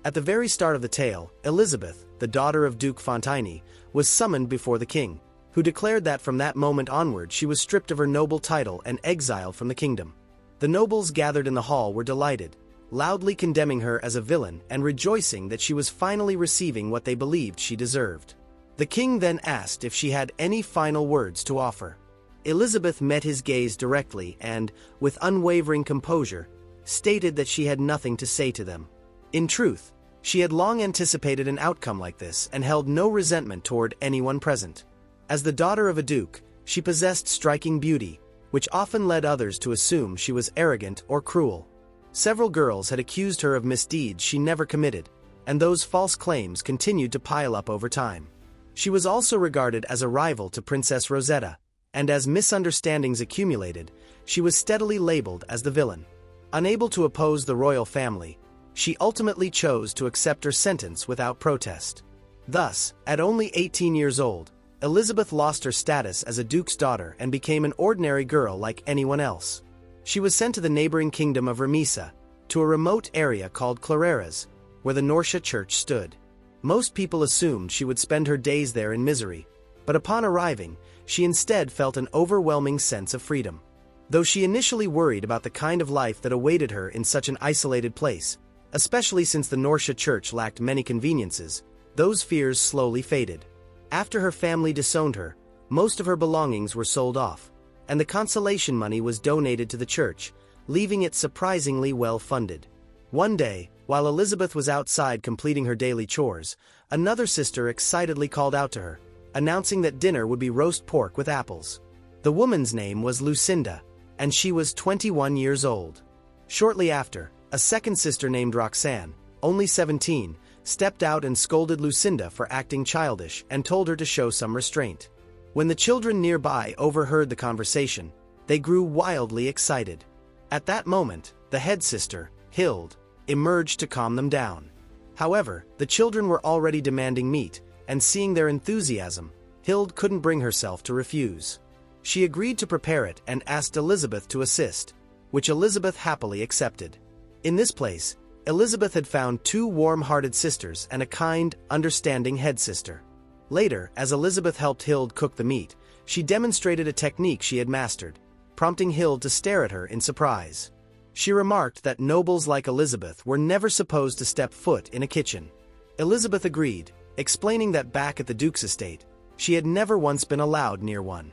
At the very start of the tale, Elizabeth, the daughter of Duke Fontaine, was summoned before the king, who declared that from that moment onward she was stripped of her noble title and exiled from the kingdom. The nobles gathered in the hall were delighted, loudly condemning her as a villain and rejoicing that she was finally receiving what they believed she deserved. The king then asked if she had any final words to offer. Elizabeth met his gaze directly and, with unwavering composure, stated that she had nothing to say to them. In truth, she had long anticipated an outcome like this and held no resentment toward anyone present. As the daughter of a duke, she possessed striking beauty, which often led others to assume she was arrogant or cruel. Several girls had accused her of misdeeds she never committed, and those false claims continued to pile up over time. She was also regarded as a rival to Princess Rosetta, and as misunderstandings accumulated, she was steadily labeled as the villain. Unable to oppose the royal family, she ultimately chose to accept her sentence without protest. Thus, at only 18 years old, Elizabeth lost her status as a duke's daughter and became an ordinary girl like anyone else. She was sent to the neighboring kingdom of Remisa, to a remote area called Clareras, where the Norcia church stood. Most people assumed she would spend her days there in misery, but upon arriving, she instead felt an overwhelming sense of freedom. Though she initially worried about the kind of life that awaited her in such an isolated place, especially since the Norcia church lacked many conveniences, those fears slowly faded. After her family disowned her, most of her belongings were sold off, and the consolation money was donated to the church, leaving it surprisingly well funded. One day, while Elizabeth was outside completing her daily chores, another sister excitedly called out to her, announcing that dinner would be roast pork with apples. The woman's name was Lucinda, and she was 21 years old. Shortly after, a second sister named Roxanne, only 17, stepped out and scolded Lucinda for acting childish and told her to show some restraint. When the children nearby overheard the conversation, they grew wildly excited. At that moment, the head sister, Hild, emerged to calm them down. However, the children were already demanding meat, and seeing their enthusiasm, Hild couldn't bring herself to refuse. She agreed to prepare it and asked Elizabeth to assist, which Elizabeth happily accepted. In this place, Elizabeth had found two warm-hearted sisters and a kind, understanding head sister. Later, as Elizabeth helped Hild cook the meat, she demonstrated a technique she had mastered, prompting Hild to stare at her in surprise. She remarked that nobles like Elizabeth were never supposed to step foot in a kitchen. Elizabeth agreed, explaining that back at the Duke's estate, she had never once been allowed near one.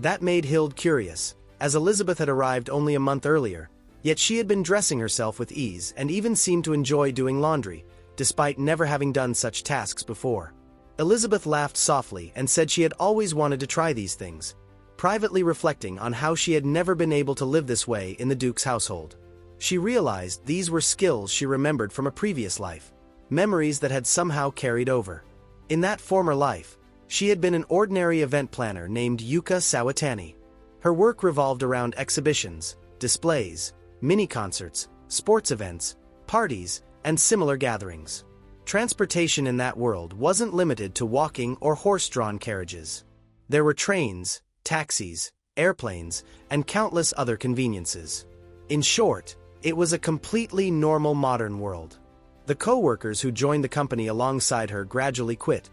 That made Hild curious, as Elizabeth had arrived only a month earlier, yet she had been dressing herself with ease and even seemed to enjoy doing laundry, despite never having done such tasks before. Elizabeth laughed softly and said she had always wanted to try these things, privately reflecting on how she had never been able to live this way in the Duke's household. She realized these were skills she remembered from a previous life, memories that had somehow carried over. In that former life, she had been an ordinary event planner named Yuka Sawatani. Her work revolved around exhibitions, displays, mini-concerts, sports events, parties, and similar gatherings. Transportation in that world wasn't limited to walking or horse-drawn carriages. There were trains, taxis, airplanes, and countless other conveniences. In short, it was a completely normal modern world. The co-workers who joined the company alongside her gradually quit,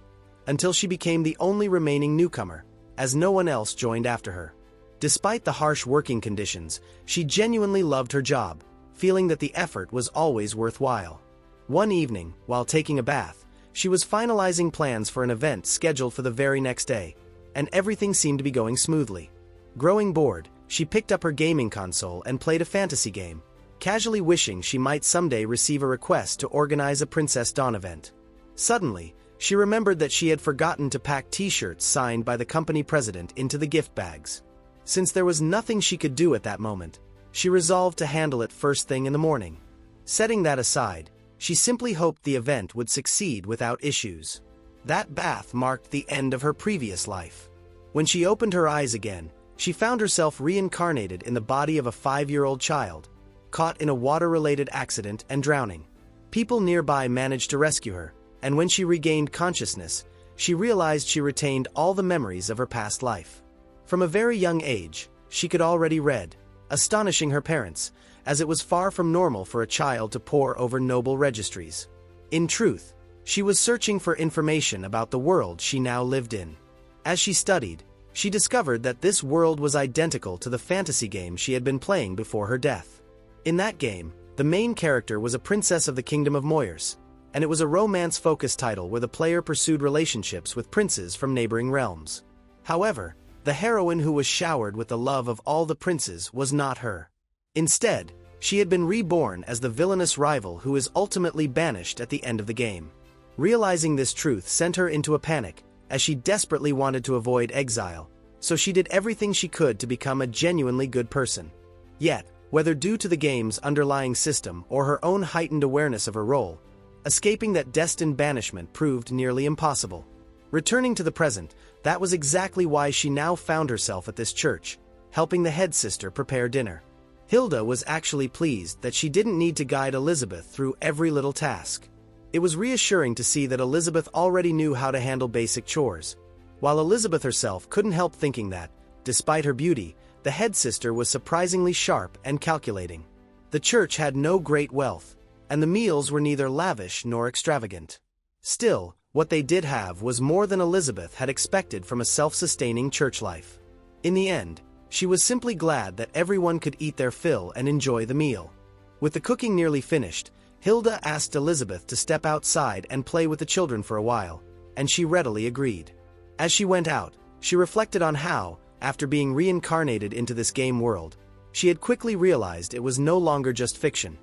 until she became the only remaining newcomer, as no one else joined after her. Despite the harsh working conditions, she genuinely loved her job, feeling that the effort was always worthwhile. One evening, while taking a bath, she was finalizing plans for an event scheduled for the very next day, and everything seemed to be going smoothly. Growing bored, she picked up her gaming console and played a fantasy game, casually wishing she might someday receive a request to organize a Princess Dawn event. Suddenly, she remembered that she had forgotten to pack t-shirts signed by the company president into the gift bags. Since there was nothing she could do at that moment, she resolved to handle it first thing in the morning. Setting that aside, she simply hoped the event would succeed without issues. That bath marked the end of her previous life. When she opened her eyes again, she found herself reincarnated in the body of a 5-year-old child, caught in a water-related accident and drowning. People nearby managed to rescue her, and when she regained consciousness, she realized she retained all the memories of her past life. From a very young age, she could already read, astonishing her parents, as it was far from normal for a child to pore over noble registries. In truth, she was searching for information about the world she now lived in. As she studied, she discovered that this world was identical to the fantasy game she had been playing before her death. In that game, the main character was a princess of the Kingdom of Moyers, and it was a romance-focused title where the player pursued relationships with princes from neighboring realms. However, the heroine who was showered with the love of all the princes was not her. Instead, she had been reborn as the villainous rival who is ultimately banished at the end of the game. Realizing this truth sent her into a panic, as she desperately wanted to avoid exile, so she did everything she could to become a genuinely good person. Yet, whether due to the game's underlying system or her own heightened awareness of her role, escaping that destined banishment proved nearly impossible. Returning to the present, that was exactly why she now found herself at this church, helping the head sister prepare dinner. Hilda was actually pleased that she didn't need to guide Elizabeth through every little task. It was reassuring to see that Elizabeth already knew how to handle basic chores, while Elizabeth herself couldn't help thinking that, despite her beauty, the head sister was surprisingly sharp and calculating. The church had no great wealth, and the meals were neither lavish nor extravagant. Still, what they did have was more than Elizabeth had expected from a self-sustaining church life. In the end, she was simply glad that everyone could eat their fill and enjoy the meal. With the cooking nearly finished, Hilda asked Elizabeth to step outside and play with the children for a while, and she readily agreed. As she went out, she reflected on how, after being reincarnated into this game world, she had quickly realized it was no longer just fiction.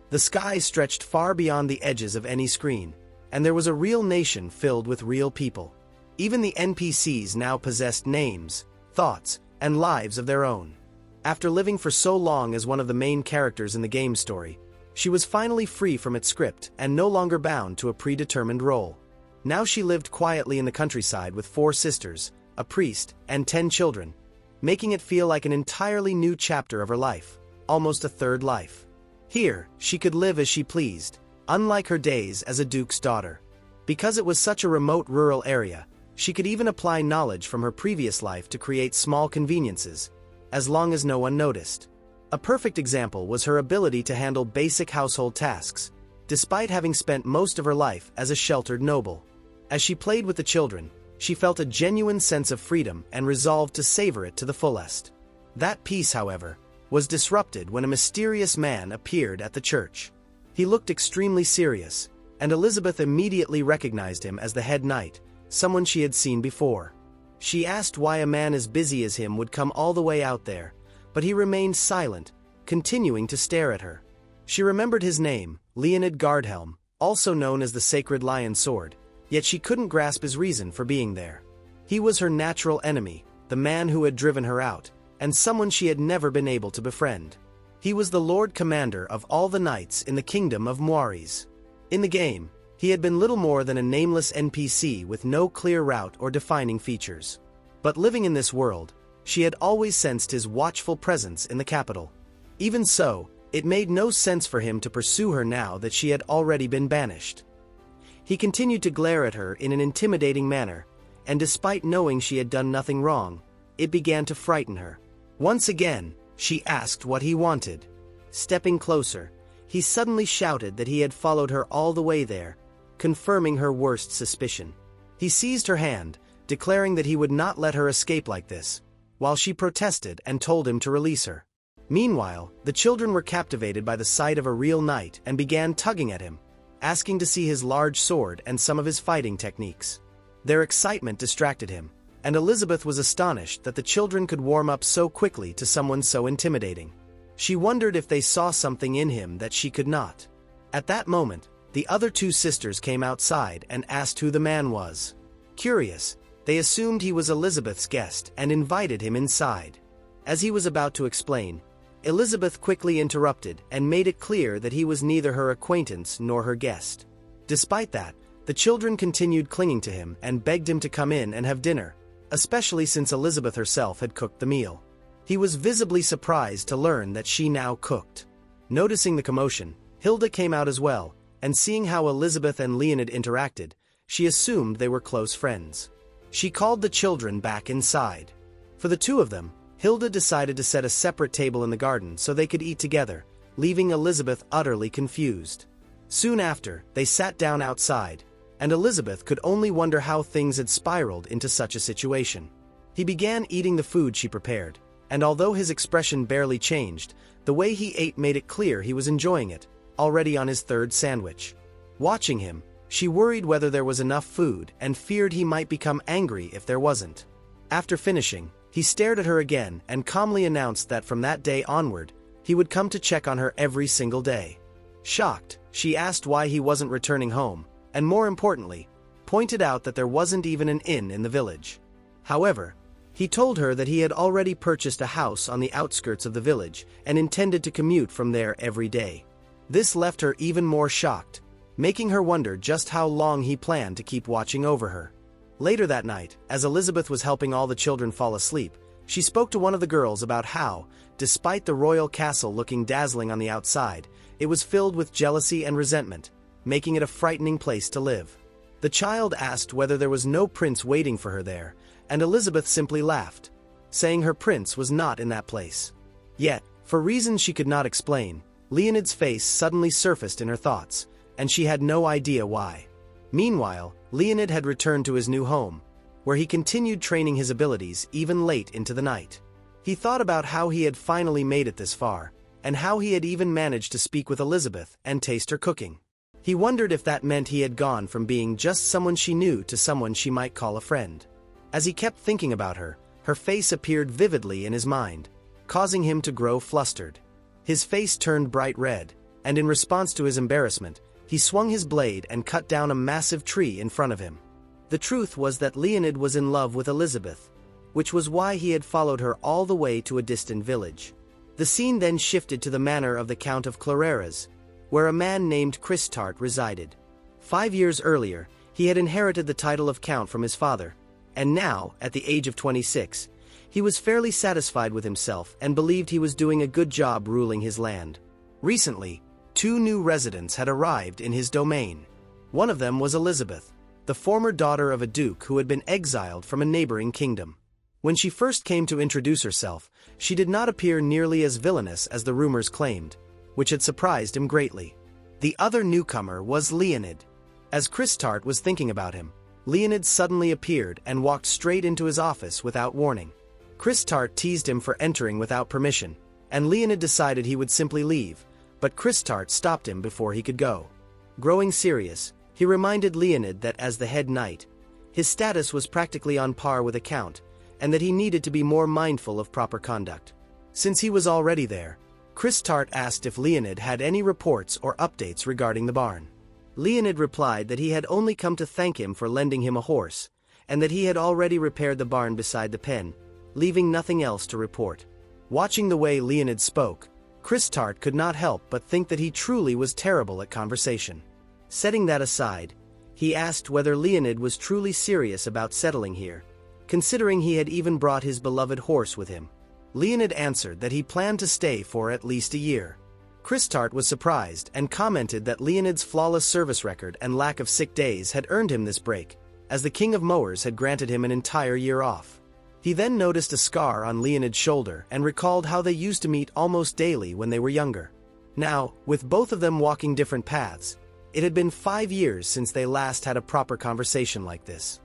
The sky stretched far beyond the edges of any screen, and there was a real nation filled with real people. Even the NPCs now possessed names, thoughts, and lives of their own. After living for so long as one of the main characters in the game story, she was finally free from its script and no longer bound to a predetermined role. Now she lived quietly in the countryside with 4 sisters, a priest, and 10 children, making it feel like an entirely new chapter of her life, almost a third life. Here, she could live as she pleased, unlike her days as a duke's daughter. Because it was such a remote rural area, she could even apply knowledge from her previous life to create small conveniences, as long as no one noticed. A perfect example was her ability to handle basic household tasks, despite having spent most of her life as a sheltered noble. As she played with the children, she felt a genuine sense of freedom and resolved to savor it to the fullest. That peace, however, was disrupted when a mysterious man appeared at the church. He looked extremely serious, and Elizabeth immediately recognized him as the head knight, someone she had seen before. She asked why a man as busy as him would come all the way out there, but he remained silent, continuing to stare at her. She remembered his name, Leonid Gardhelm, also known as the Sacred Lion Sword, yet she couldn't grasp his reason for being there. He was her natural enemy, the man who had driven her out, and someone she had never been able to befriend. He was the Lord Commander of all the knights in the Kingdom of Moyers. In the game, he had been little more than a nameless NPC with no clear route or defining features. But living in this world, she had always sensed his watchful presence in the capital. Even so, it made no sense for him to pursue her now that she had already been banished. He continued to glare at her in an intimidating manner, and despite knowing she had done nothing wrong, it began to frighten her. Once again, she asked what he wanted. Stepping closer, he suddenly shouted that he had followed her all the way there, confirming her worst suspicion. He seized her hand, declaring that he would not let her escape like this, while she protested and told him to release her. Meanwhile, the children were captivated by the sight of a real knight and began tugging at him, asking to see his large sword and some of his fighting techniques. Their excitement distracted him, and Elizabeth was astonished that the children could warm up so quickly to someone so intimidating. She wondered if they saw something in him that she could not. At that moment, the other 2 sisters came outside and asked who the man was. Curious, they assumed he was Elizabeth's guest and invited him inside. As he was about to explain, Elizabeth quickly interrupted and made it clear that he was neither her acquaintance nor her guest. Despite that, the children continued clinging to him and begged him to come in and have dinner, especially since Elizabeth herself had cooked the meal. He was visibly surprised to learn that she now cooked. Noticing the commotion, Hilda came out as well, and seeing how Elizabeth and Leonid interacted, she assumed they were close friends. She called the children back inside. For the 2 of them, Hilda decided to set a separate table in the garden so they could eat together, leaving Elizabeth utterly confused. Soon after, they sat down outside, and Elizabeth could only wonder how things had spiraled into such a situation. He began eating the food she prepared, and although his expression barely changed, the way he ate made it clear he was enjoying it, already on his third sandwich. Watching him, she worried whether there was enough food and feared he might become angry if there wasn't. After finishing, he stared at her again and calmly announced that from that day onward, he would come to check on her every single day. Shocked, she asked why he wasn't returning home, and more importantly, pointed out that there wasn't even an inn in the village. However, he told her that he had already purchased a house on the outskirts of the village and intended to commute from there every day. This left her even more shocked, making her wonder just how long he planned to keep watching over her. Later that night, as Elizabeth was helping all the children fall asleep, she spoke to one of the girls about how, despite the royal castle looking dazzling on the outside, it was filled with jealousy and resentment, making it a frightening place to live. The child asked whether there was no prince waiting for her there, and Elizabeth simply laughed, saying her prince was not in that place. Yet, for reasons she could not explain, Leonid's face suddenly surfaced in her thoughts, and she had no idea why. Meanwhile, Leonid had returned to his new home, where he continued training his abilities even late into the night. He thought about how he had finally made it this far, and how he had even managed to speak with Elizabeth and taste her cooking. He wondered if that meant he had gone from being just someone she knew to someone she might call a friend. As he kept thinking about her, her face appeared vividly in his mind, causing him to grow flustered. His face turned bright red, and in response to his embarrassment, he swung his blade and cut down a massive tree in front of him. The truth was that Leonid was in love with Elizabeth, which was why he had followed her all the way to a distant village. The scene then shifted to the manor of the Count of Clareras, where a man named Christart resided. 5 years earlier, he had inherited the title of Count from his father, and now, at the age of 26, he was fairly satisfied with himself and believed he was doing a good job ruling his land. Recently, 2 new residents had arrived in his domain. One of them was Elizabeth, the former daughter of a duke who had been exiled from a neighboring kingdom. When she first came to introduce herself, she did not appear nearly as villainous as the rumors claimed, which had surprised him greatly. The other newcomer was Leonid. As Christart was thinking about him, Leonid suddenly appeared and walked straight into his office without warning. Christart teased him for entering without permission, and Leonid decided he would simply leave, but Christart stopped him before he could go. Growing serious, he reminded Leonid that as the head knight, his status was practically on par with a count, and that he needed to be more mindful of proper conduct. Since he was already there, Christart asked if Leonid had any reports or updates regarding the barn. Leonid replied that he had only come to thank him for lending him a horse, and that he had already repaired the barn beside the pen, leaving nothing else to report. Watching the way Leonid spoke, Christart could not help but think that he truly was terrible at conversation. Setting that aside, he asked whether Leonid was truly serious about settling here, considering he had even brought his beloved horse with him. Leonid answered that he planned to stay for at least a year. Christart was surprised and commented that Leonid's flawless service record and lack of sick days had earned him this break, as the King of Mowers had granted him an entire year off. He then noticed a scar on Leonid's shoulder and recalled how they used to meet almost daily when they were younger. Now, with both of them walking different paths, it had been 5 years since they last had a proper conversation like this.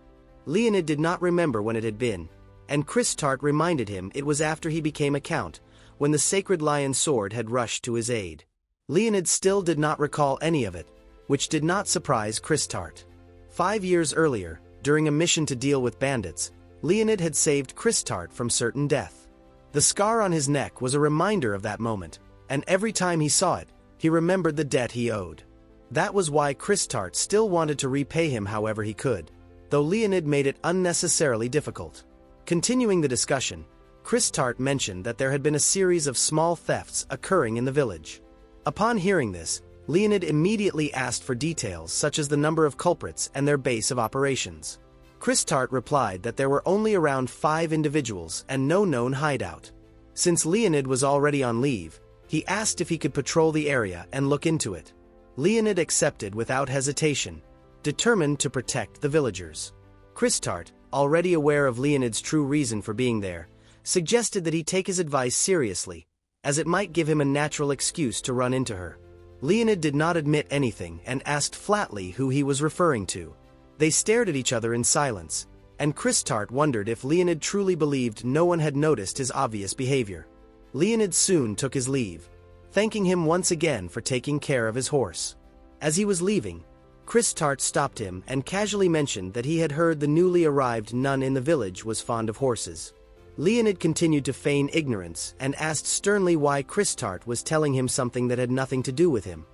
Leonid did not remember when it had been, and Christart reminded him it was after he became a count, when the sacred lion sword had rushed to his aid. Leonid still did not recall any of it, which did not surprise Christart. 5 years earlier, during a mission to deal with bandits, Leonid had saved Christart from certain death. The scar on his neck was a reminder of that moment, and every time he saw it, he remembered the debt he owed. That was why Christart still wanted to repay him however he could, though Leonid made it unnecessarily difficult. Continuing the discussion, Christart mentioned that there had been a series of small thefts occurring in the village. Upon hearing this, Leonid immediately asked for details such as the number of culprits and their base of operations. Christart replied that there were only around 5 individuals and no known hideout. Since Leonid was already on leave, he asked if he could patrol the area and look into it. Leonid accepted without hesitation, determined to protect the villagers. Christart, already aware of Leonid's true reason for being there, suggested that he take his advice seriously, as it might give him a natural excuse to run into her. Leonid did not admit anything and asked flatly who he was referring to. They stared at each other in silence, and Kristart wondered if Leonid truly believed no one had noticed his obvious behavior. Leonid soon took his leave, thanking him once again for taking care of his horse. As he was leaving, Kristart stopped him and casually mentioned that he had heard the newly arrived nun in the village was fond of horses. Leonid continued to feign ignorance and asked sternly why Kristart was telling him something that had nothing to do with him.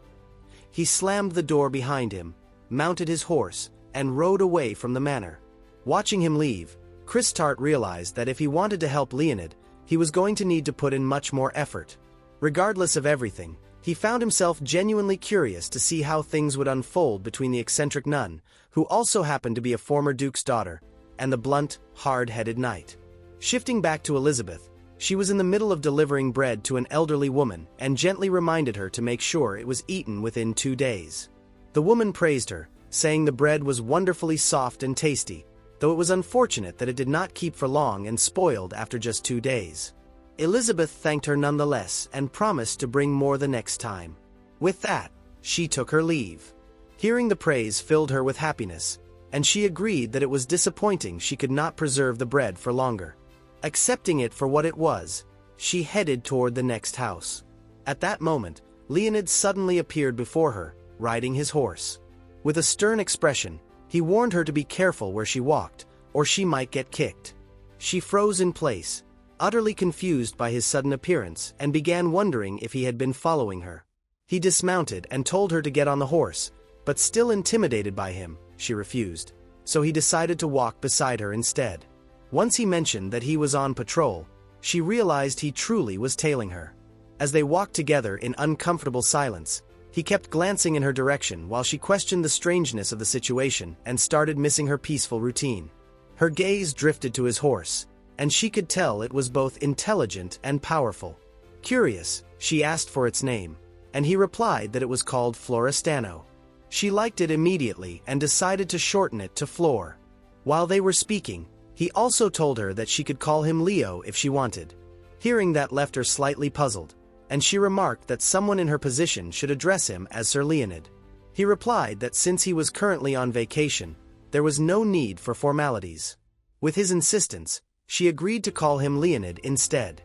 He slammed the door behind him, mounted his horse, and rode away from the manor. Watching him leave, Kristart realized that if he wanted to help Leonid, he was going to need to put in much more effort. Regardless of everything, he found himself genuinely curious to see how things would unfold between the eccentric nun, who also happened to be a former duke's daughter, and the blunt, hard-headed knight. Shifting back to Elizabeth, she was in the middle of delivering bread to an elderly woman and gently reminded her to make sure it was eaten within 2 days. The woman praised her, saying the bread was wonderfully soft and tasty, though it was unfortunate that it did not keep for long and spoiled after just 2 days. Elizabeth thanked her nonetheless and promised to bring more the next time. With that, she took her leave. Hearing the praise filled her with happiness, and she agreed that it was disappointing she could not preserve the bread for longer. Accepting it for what it was, she headed toward the next house. At that moment, Leonid suddenly appeared before her, riding his horse. With a stern expression, he warned her to be careful where she walked, or she might get kicked. She froze in place, utterly confused by his sudden appearance, and began wondering if he had been following her. He dismounted and told her to get on the horse, but still intimidated by him, she refused, so he decided to walk beside her instead. Once he mentioned that he was on patrol, she realized he truly was tailing her. As they walked together in uncomfortable silence, he kept glancing in her direction while she questioned the strangeness of the situation and started missing her peaceful routine. Her gaze drifted to his horse, and she could tell it was both intelligent and powerful. Curious, she asked for its name, and he replied that it was called Florestano. She liked it immediately and decided to shorten it to Flor. While they were speaking, he also told her that she could call him Leo if she wanted. Hearing that left her slightly puzzled, and she remarked that someone in her position should address him as Sir Leonid. He replied that since he was currently on vacation, there was no need for formalities. With his insistence, she agreed to call him Leonid instead.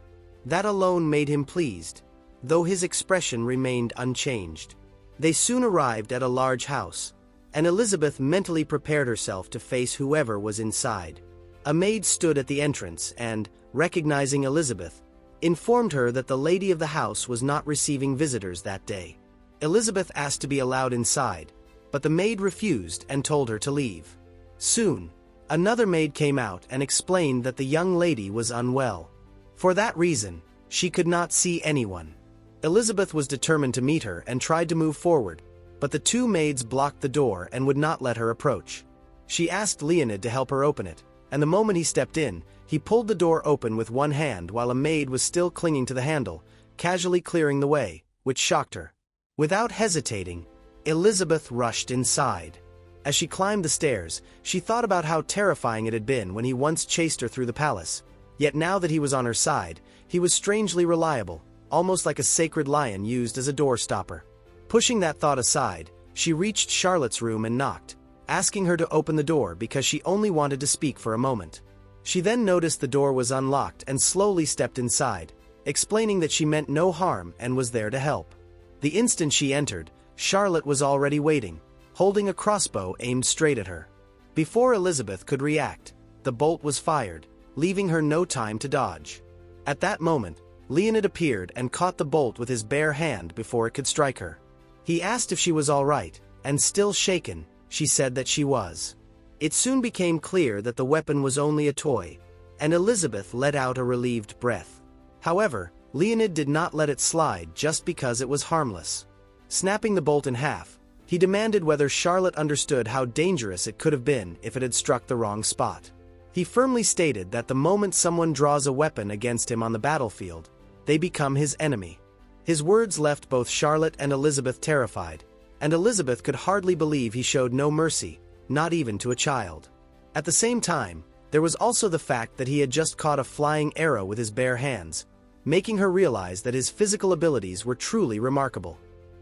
That alone made him pleased, though his expression remained unchanged. They soon arrived at a large house, and Elizabeth mentally prepared herself to face whoever was inside. A maid stood at the entrance and, recognizing Elizabeth, informed her that the lady of the house was not receiving visitors that day. Elizabeth asked to be allowed inside, but the maid refused and told her to leave. Soon, another maid came out and explained that the young lady was unwell. For that reason, she could not see anyone. Elizabeth was determined to meet her and tried to move forward, but the 2 maids blocked the door and would not let her approach. She asked Leonid to help her open it, and the moment he stepped in, he pulled the door open with one hand while a maid was still clinging to the handle, casually clearing the way, which shocked her. Without hesitating, Elizabeth rushed inside. As she climbed the stairs, she thought about how terrifying it had been when he once chased her through the palace. Yet now that he was on her side, he was strangely reliable, almost like a sacred lion used as a door stopper. Pushing that thought aside, she reached Charlotte's room and knocked, asking her to open the door because she only wanted to speak for a moment. She then noticed the door was unlocked and slowly stepped inside, explaining that she meant no harm and was there to help. The instant she entered, Charlotte was already waiting, holding a crossbow aimed straight at her. Before Elizabeth could react, the bolt was fired, leaving her no time to dodge. At that moment, Leonid appeared and caught the bolt with his bare hand before it could strike her. He asked if she was all right, and still shaken, she said that she was. It soon became clear that the weapon was only a toy, and Elizabeth let out a relieved breath. However, Leonid did not let it slide just because it was harmless. Snapping the bolt in half, he demanded whether Charlotte understood how dangerous it could have been if it had struck the wrong spot. He firmly stated that the moment someone draws a weapon against him on the battlefield, they become his enemy. His words left both Charlotte and Elizabeth terrified, and Elizabeth could hardly believe he showed no mercy, not even to a child. At the same time, there was also the fact that he had just caught a flying arrow with his bare hands, making her realize that his physical abilities were truly remarkable.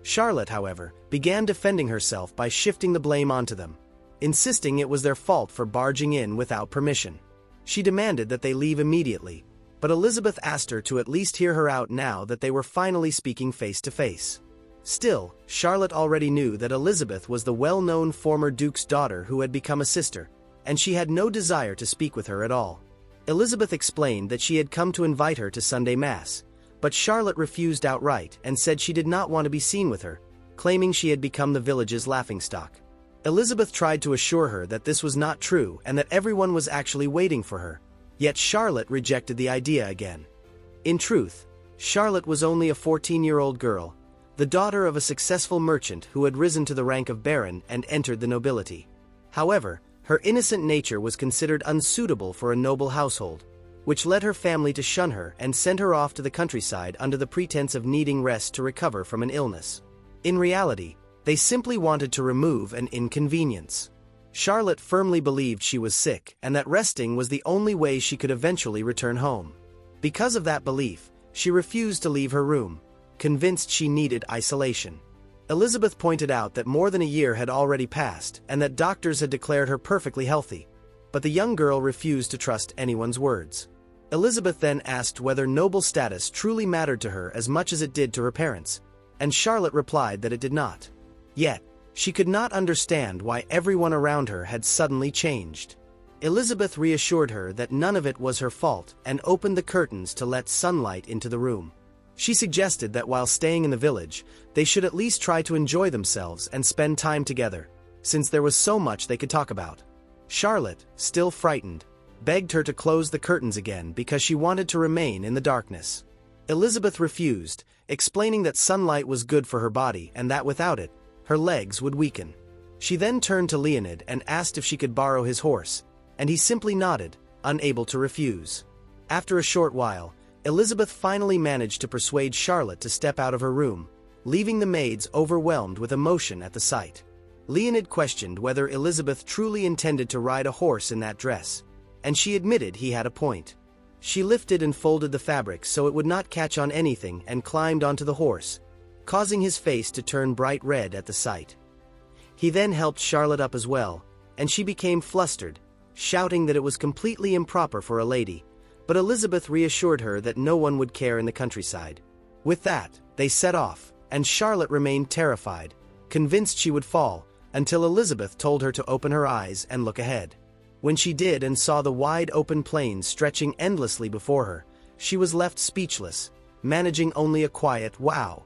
Charlotte, however, began defending herself by shifting the blame onto them, insisting it was their fault for barging in without permission. She demanded that they leave immediately, but Elizabeth asked her to at least hear her out now that they were finally speaking face to face. Still, Charlotte already knew that Elizabeth was the well-known former Duke's daughter who had become a sister, and she had no desire to speak with her at all. Elizabeth explained that she had come to invite her to Sunday Mass, but Charlotte refused outright and said she did not want to be seen with her, claiming she had become the village's laughingstock. Elizabeth tried to assure her that this was not true and that everyone was actually waiting for her, yet Charlotte rejected the idea again. In truth, Charlotte was only a 14-year-old girl, the daughter of a successful merchant who had risen to the rank of baron and entered the nobility. However, her innocent nature was considered unsuitable for a noble household, which led her family to shun her and send her off to the countryside under the pretense of needing rest to recover from an illness. In reality, they simply wanted to remove an inconvenience. Charlotte firmly believed she was sick and that resting was the only way she could eventually return home. Because of that belief, she refused to leave her room, convinced she needed isolation. Elizabeth pointed out that more than a year had already passed and that doctors had declared her perfectly healthy, but the young girl refused to trust anyone's words. Elizabeth then asked whether noble status truly mattered to her as much as it did to her parents, and Charlotte replied that it did not. Yet, she could not understand why everyone around her had suddenly changed. Elizabeth reassured her that none of it was her fault and opened the curtains to let sunlight into the room. She suggested that while staying in the village, they should at least try to enjoy themselves and spend time together, since there was so much they could talk about. Charlotte, still frightened, begged her to close the curtains again because she wanted to remain in the darkness. Elizabeth refused, explaining that sunlight was good for her body and that without it, her legs would weaken. She then turned to Leonid and asked if she could borrow his horse, and he simply nodded, unable to refuse. After a short while, Elizabeth finally managed to persuade Charlotte to step out of her room, leaving the maids overwhelmed with emotion at the sight. Leonid questioned whether Elizabeth truly intended to ride a horse in that dress, and she admitted he had a point. She lifted and folded the fabric so it would not catch on anything and climbed onto the horse, causing his face to turn bright red at the sight. He then helped Charlotte up as well, and she became flustered, shouting that it was completely improper for a lady, but Elizabeth reassured her that no one would care in the countryside. With that, they set off, and Charlotte remained terrified, convinced she would fall, until Elizabeth told her to open her eyes and look ahead. When she did and saw the wide open plains stretching endlessly before her, she was left speechless, managing only a quiet "wow."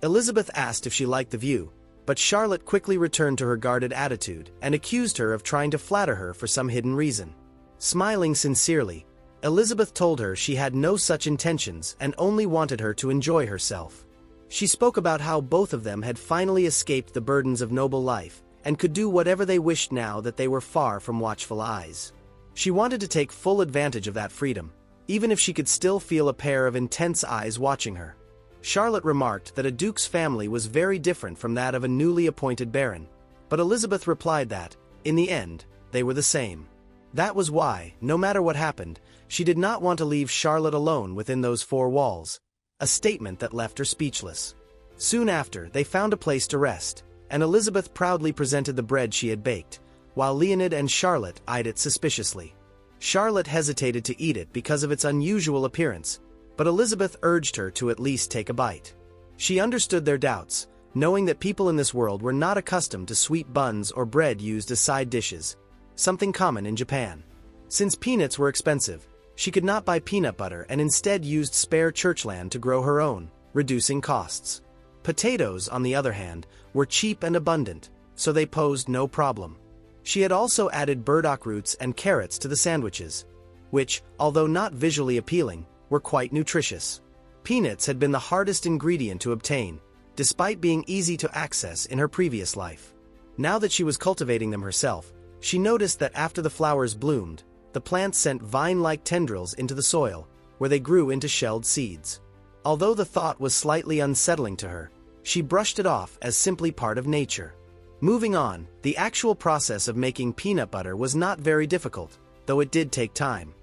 Elizabeth asked if she liked the view, but Charlotte quickly returned to her guarded attitude and accused her of trying to flatter her for some hidden reason. Smiling sincerely, Elizabeth told her she had no such intentions and only wanted her to enjoy herself. She spoke about how both of them had finally escaped the burdens of noble life and could do whatever they wished now that they were far from watchful eyes. She wanted to take full advantage of that freedom, even if she could still feel a pair of intense eyes watching her. Charlotte remarked that a duke's family was very different from that of a newly appointed baron, but Elizabeth replied that, in the end, they were the same. That was why, no matter what happened, she did not want to leave Charlotte alone within those four walls, a statement that left her speechless. Soon after, they found a place to rest, and Elizabeth proudly presented the bread she had baked, while Leonid and Charlotte eyed it suspiciously. Charlotte hesitated to eat it because of its unusual appearance, but Elizabeth urged her to at least take a bite. She understood their doubts, knowing that people in this world were not accustomed to sweet buns or bread used as side dishes, something common in Japan. Since peanuts were expensive, she could not buy peanut butter and instead used spare church land to grow her own, reducing costs. Potatoes, on the other hand, were cheap and abundant, so they posed no problem. She had also added burdock roots and carrots to the sandwiches, which, although not visually appealing, were quite nutritious. Peanuts had been the hardest ingredient to obtain, despite being easy to access in her previous life. Now that she was cultivating them herself, she noticed that after the flowers bloomed, the plants sent vine-like tendrils into the soil, where they grew into shelled seeds. Although the thought was slightly unsettling to her, she brushed it off as simply part of nature. Moving on, the actual process of making peanut butter was not very difficult, though it did take time.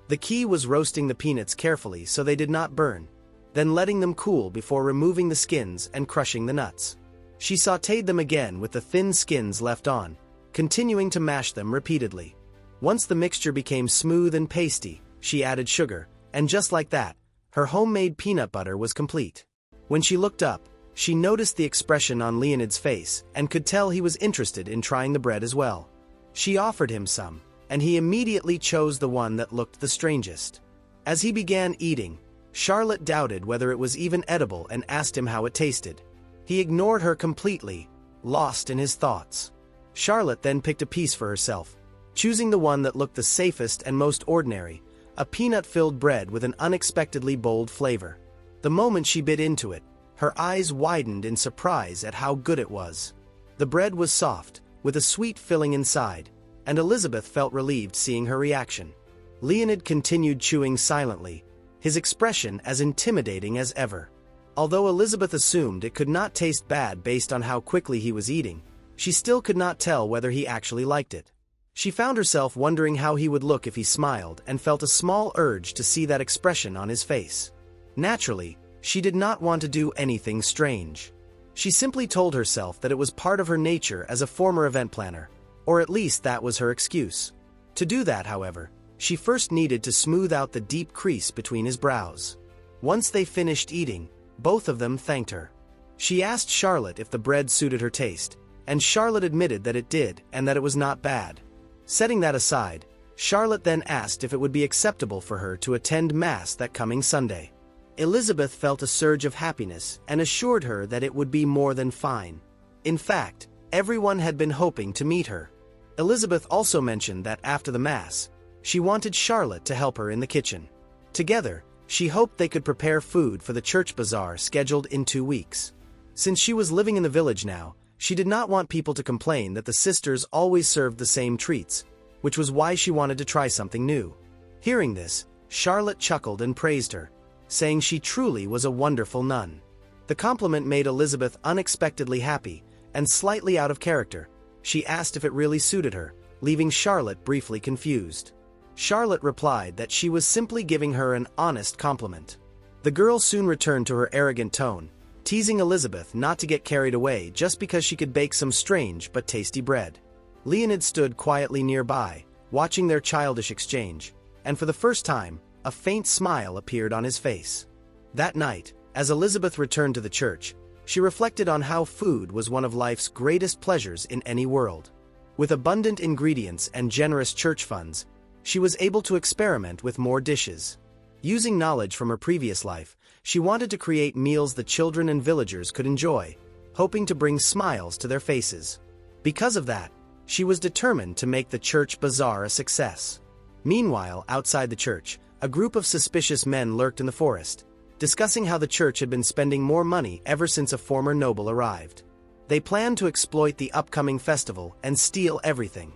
The key was roasting the peanuts carefully so they did not burn. then letting them cool before removing the skins and crushing the nuts. She sautéed them again with the thin skins left on, continuing to mash them repeatedly. Once the mixture became smooth and pasty, she added sugar, and just like that, her homemade peanut butter was complete. When she looked up, she noticed the expression on Leonid's face and could tell he was interested in trying the bread as well. She offered him some, and he immediately chose the one that looked the strangest. As he began eating, Charlotte doubted whether it was even edible and asked him how it tasted. He ignored her completely, lost in his thoughts. Charlotte then picked a piece for herself, choosing the one that looked the safest and most ordinary, a peanut-filled bread with an unexpectedly bold flavor. The moment she bit into it, her eyes widened in surprise at how good it was. The bread was soft, with a sweet filling inside, and Elizabeth felt relieved seeing her reaction. Leonid continued chewing silently, his expression as intimidating as ever. Although Elizabeth assumed it could not taste bad based on how quickly he was eating, she still could not tell whether he actually liked it. She found herself wondering how he would look if he smiled and felt a small urge to see that expression on his face. Naturally, she did not want to do anything strange. She simply told herself that it was part of her nature as a former event planner, or at least that was her excuse. To do that, however, she first needed to smooth out the deep crease between his brows. Once they finished eating, both of them thanked her. She asked Charlotte if the bread suited her taste, and Charlotte admitted that it did and that it was not bad. Setting that aside, Charlotte then asked if it would be acceptable for her to attend Mass that coming Sunday. Elizabeth felt a surge of happiness and assured her that it would be more than fine. In fact, everyone had been hoping to meet her. Elizabeth also mentioned that after the Mass, she wanted Charlotte to help her in the kitchen. Together, she hoped they could prepare food for the church bazaar scheduled in 2 weeks. Since she was living in the village now, she did not want people to complain that the sisters always served the same treats, which was why she wanted to try something new. Hearing this, Charlotte chuckled and praised her, saying she truly was a wonderful nun. The compliment made Elizabeth unexpectedly happy, and slightly out of character. She asked if it really suited her, leaving Charlotte briefly confused. Charlotte replied that she was simply giving her an honest compliment. The girl soon returned to her arrogant tone, teasing Elizabeth not to get carried away just because she could bake some strange but tasty bread. Leonid stood quietly nearby, watching their childish exchange, and for the first time, a faint smile appeared on his face. That night, as Elizabeth returned to the church, she reflected on how food was one of life's greatest pleasures in any world. With abundant ingredients and generous church funds, she was able to experiment with more dishes. Using knowledge from her previous life, she wanted to create meals the children and villagers could enjoy, hoping to bring smiles to their faces. Because of that, she was determined to make the church bazaar a success. Meanwhile, outside the church, a group of suspicious men lurked in the forest, discussing how the church had been spending more money ever since a former noble arrived. They planned to exploit the upcoming festival and steal everything.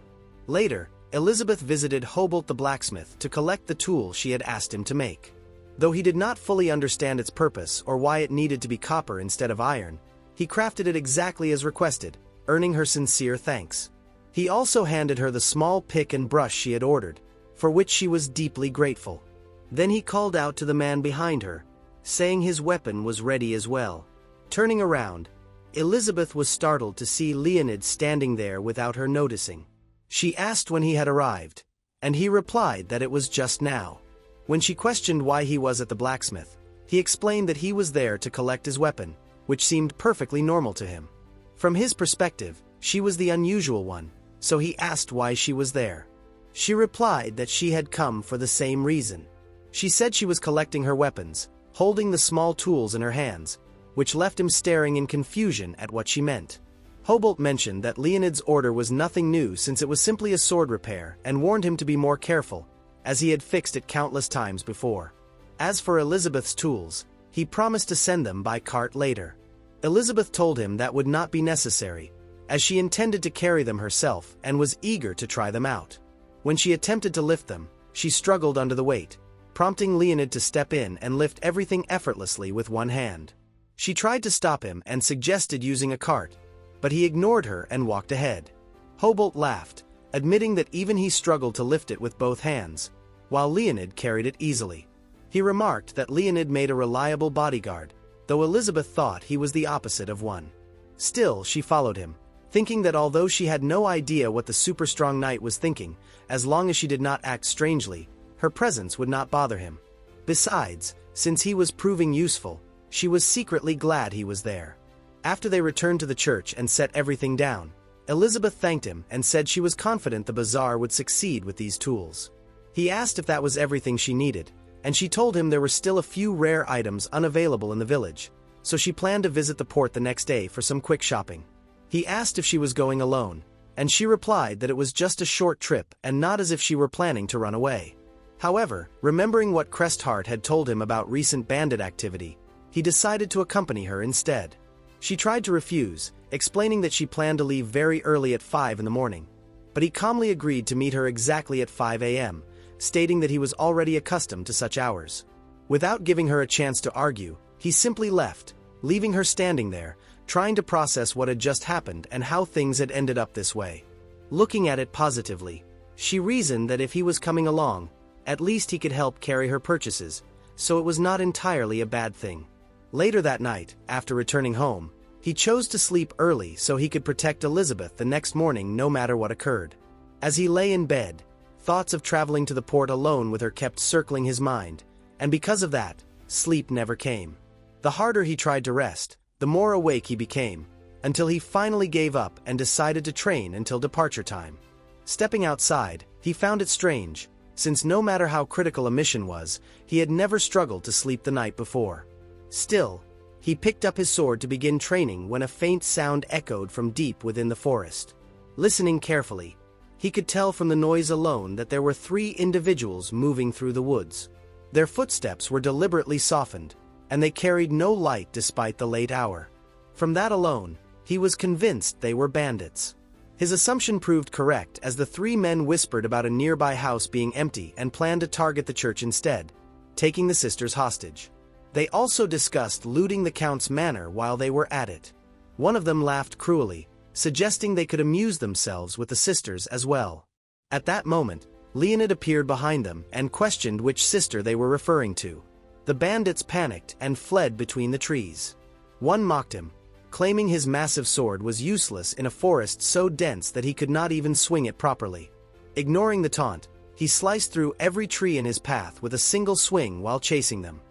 Later, Elizabeth visited Hobart the blacksmith to collect the tool she had asked him to make. Though he did not fully understand its purpose or why it needed to be copper instead of iron, he crafted it exactly as requested, earning her sincere thanks. He also handed her the small pick and brush she had ordered, for which she was deeply grateful. Then he called out to the man behind her, saying his weapon was ready as well. Turning around, Elizabeth was startled to see Leonid standing there without her noticing. She asked when he had arrived, and he replied that it was just now. When she questioned why he was at the blacksmith, he explained that he was there to collect his weapon, which seemed perfectly normal to him. From his perspective, she was the unusual one, so he asked why she was there. She replied that she had come for the same reason. She said she was collecting her weapons, holding the small tools in her hands, which left him staring in confusion at what she meant. Hobart mentioned that Leonid's order was nothing new since it was simply a sword repair and warned him to be more careful, as he had fixed it countless times before. As for Elizabeth's tools, he promised to send them by cart later. Elizabeth told him that would not be necessary, as she intended to carry them herself and was eager to try them out. When she attempted to lift them, she struggled under the weight, prompting Leonid to step in and lift everything effortlessly with one hand. She tried to stop him and suggested using a cart, but he ignored her and walked ahead. Hobart laughed, admitting that even he struggled to lift it with both hands, while Leonid carried it easily. He He remarked that Leonid made a reliable bodyguard, though Elizabeth thought he was the opposite of one. Still, she followed him, thinking that although she had no idea what the super-strong knight was thinking, as long as she did not act strangely, her presence would not bother him. Besides, since he was proving useful, she was secretly glad he was there. After they returned to the church and set everything down, Elizabeth thanked him and said she was confident the bazaar would succeed with these tools. He asked if that was everything she needed, and she told him there were still a few rare items unavailable in the village, so she planned to visit the port the next day for some quick shopping. He asked if she was going alone, and she replied that it was just a short trip and not as if she were planning to run away. However, remembering what Crestheart had told him about recent bandit activity, he decided to accompany her instead. She tried to refuse, explaining that she planned to leave very early at 5 in the morning, but he calmly agreed to meet her exactly at 5 a.m., stating that he was already accustomed to such hours. Without giving her a chance to argue, he simply left, leaving her standing there, trying to process what had just happened and how things had ended up this way. Looking at it positively, she reasoned that if he was coming along, at least he could help carry her purchases, so it was not entirely a bad thing. Later that night, after returning home, he chose to sleep early so he could protect Elizabeth the next morning no matter what occurred. As he lay in bed, thoughts of traveling to the port alone with her kept circling his mind, and because of that, sleep never came. The harder he tried to rest, the more awake he became, until he finally gave up and decided to train until departure time. Stepping outside, he found it strange, since no matter how critical a mission was, he had never struggled to sleep the night before. Still, he picked up his sword to begin training when a faint sound echoed from deep within the forest. Listening carefully, he could tell from the noise alone that there were 3 individuals moving through the woods. Their footsteps were deliberately softened, and they carried no light despite the late hour. From that alone, he was convinced they were bandits. His assumption proved correct as the 3 men whispered about a nearby house being empty and planned to target the church instead, taking the sisters hostage. They also discussed looting the Count's manor while they were at it. One of them laughed cruelly, suggesting they could amuse themselves with the sisters as well. At that moment, Leonid appeared behind them and questioned which sister they were referring to. The bandits panicked and fled between the trees. One mocked him, claiming his massive sword was useless in a forest so dense that he could not even swing it properly. Ignoring the taunt, he sliced through every tree in his path with a single swing while chasing them.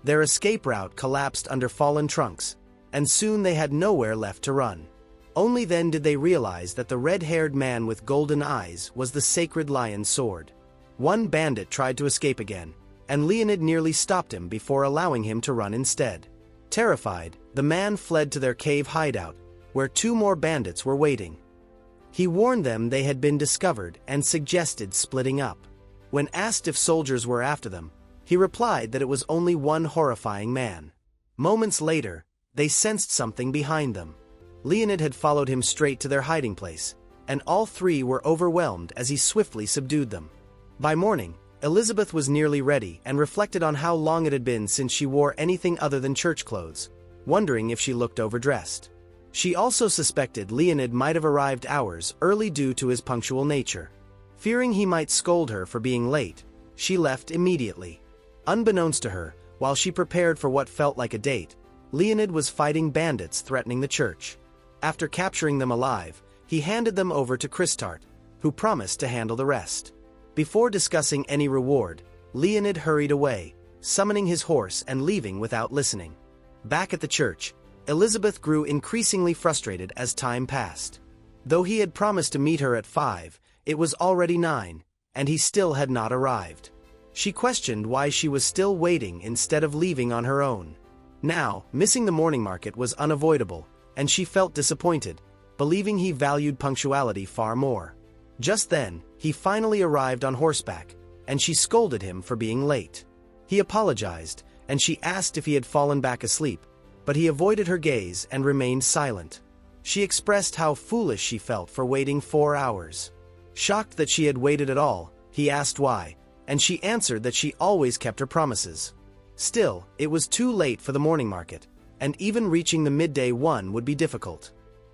Their escape route collapsed under fallen trunks, and soon they had nowhere left to run. Only then did they realize that the red-haired man with golden eyes was the sacred lion's sword. One bandit tried to escape again, and Leonid nearly stopped him before allowing him to run instead. Terrified, the man fled to their cave hideout, where 2 more bandits were waiting. He warned them they had been discovered and suggested splitting up. When asked if soldiers were after them, he replied that it was only one horrifying man. Moments later, they sensed something behind them. Leonid had followed him straight to their hiding place, and all 3 were overwhelmed as he swiftly subdued them. By morning, Elizabeth was nearly ready and reflected on how long it had been since she wore anything other than church clothes, wondering if she looked overdressed. She also suspected Leonid might have arrived hours early due to his punctual nature. Fearing he might scold her for being late, she left immediately. Unbeknownst to her, while she prepared for what felt like a date, Leonid was fighting bandits threatening the church. After capturing them alive, he handed them over to Crestheart, who promised to handle the rest. Before discussing any reward, Leonid hurried away, summoning his horse and leaving without listening. Back at the church, Elizabeth grew increasingly frustrated as time passed. Though he had promised to meet her at 5, it was already 9, and he still had not arrived. She questioned why she was still waiting instead of leaving on her own. Now, missing the morning market was unavoidable, and she felt disappointed, believing he valued punctuality far more. Just then, he finally arrived on horseback, and she scolded him for being late. He apologized, and she asked if he had fallen back asleep, but he avoided her gaze and remained silent. She expressed how foolish she felt for waiting 4 hours. Shocked that she had waited at all, he asked why, and she answered that she always kept her promises. Still, it was too late for the morning market, and even reaching the midday one would be difficult.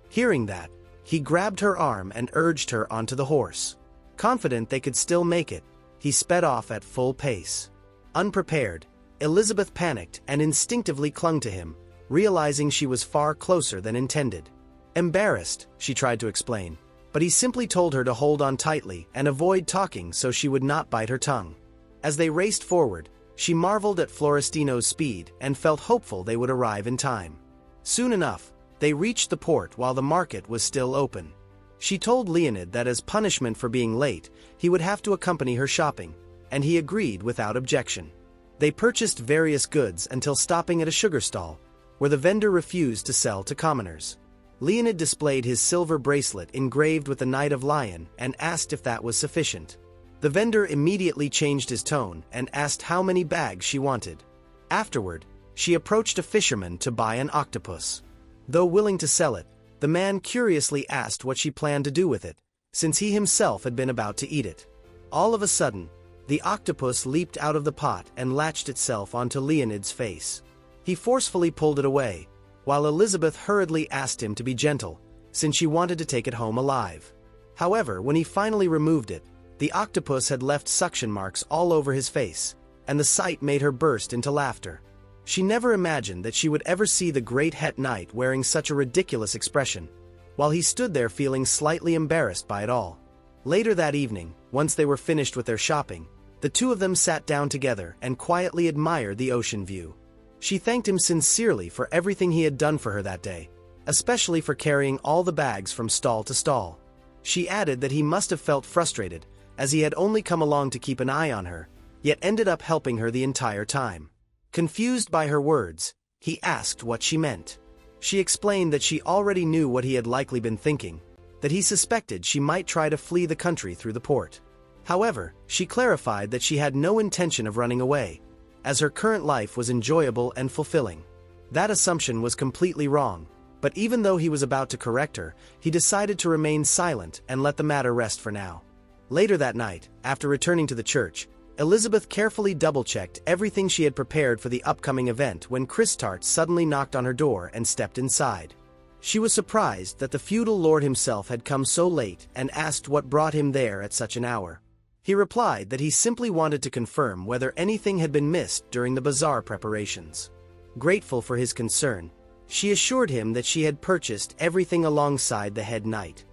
Hearing that, he grabbed her arm and urged her onto the horse. Confident they could still make it, he sped off at full pace. Unprepared, Elizabeth panicked and instinctively clung to him, realizing she was far closer than intended. Embarrassed, she tried to explain, but he simply told her to hold on tightly and avoid talking so she would not bite her tongue. As they raced forward, she marveled at Florestino's speed and felt hopeful they would arrive in time. Soon enough, they reached the port while the market was still open. She told Leonid that as punishment for being late, he would have to accompany her shopping, and he agreed without objection. They purchased various goods until stopping at a sugar stall, where the vendor refused to sell to commoners. Leonid displayed his silver bracelet engraved with the Knight of Lion and asked if that was sufficient. The vendor immediately changed his tone and asked how many bags she wanted. Afterward, she approached a fisherman to buy an octopus. Though willing to sell it, the man curiously asked what she planned to do with it, since he himself had been about to eat it. All of a sudden, the octopus leaped out of the pot and latched itself onto Leonid's face. He forcefully pulled it away, while Elizabeth hurriedly asked him to be gentle, since she wanted to take it home alive. However, when he finally removed it, the octopus had left suction marks all over his face, and the sight made her burst into laughter. She never imagined that she would ever see the great Het Knight wearing such a ridiculous expression, while he stood there feeling slightly embarrassed by it all. Later that evening, once they were finished with their shopping, the two of them sat down together and quietly admired the ocean view. She thanked him sincerely for everything he had done for her that day, especially for carrying all the bags from stall to stall. She added that he must have felt frustrated, as he had only come along to keep an eye on her, yet ended up helping her the entire time. Confused by her words, he asked what she meant. She explained that she already knew what he had likely been thinking, that he suspected she might try to flee the country through the port. However, she clarified that she had no intention of running away, as her current life was enjoyable and fulfilling. That assumption was completely wrong, but even though he was about to correct her, he decided to remain silent and let the matter rest for now. Later that night, after returning to the church, Elizabeth carefully double-checked everything she had prepared for the upcoming event when Christart suddenly knocked on her door and stepped inside. She was surprised that the feudal lord himself had come so late and asked what brought him there at such an hour. He replied that he simply wanted to confirm whether anything had been missed during the bazaar preparations. Grateful for his concern, she assured him that she had purchased everything alongside the head knight.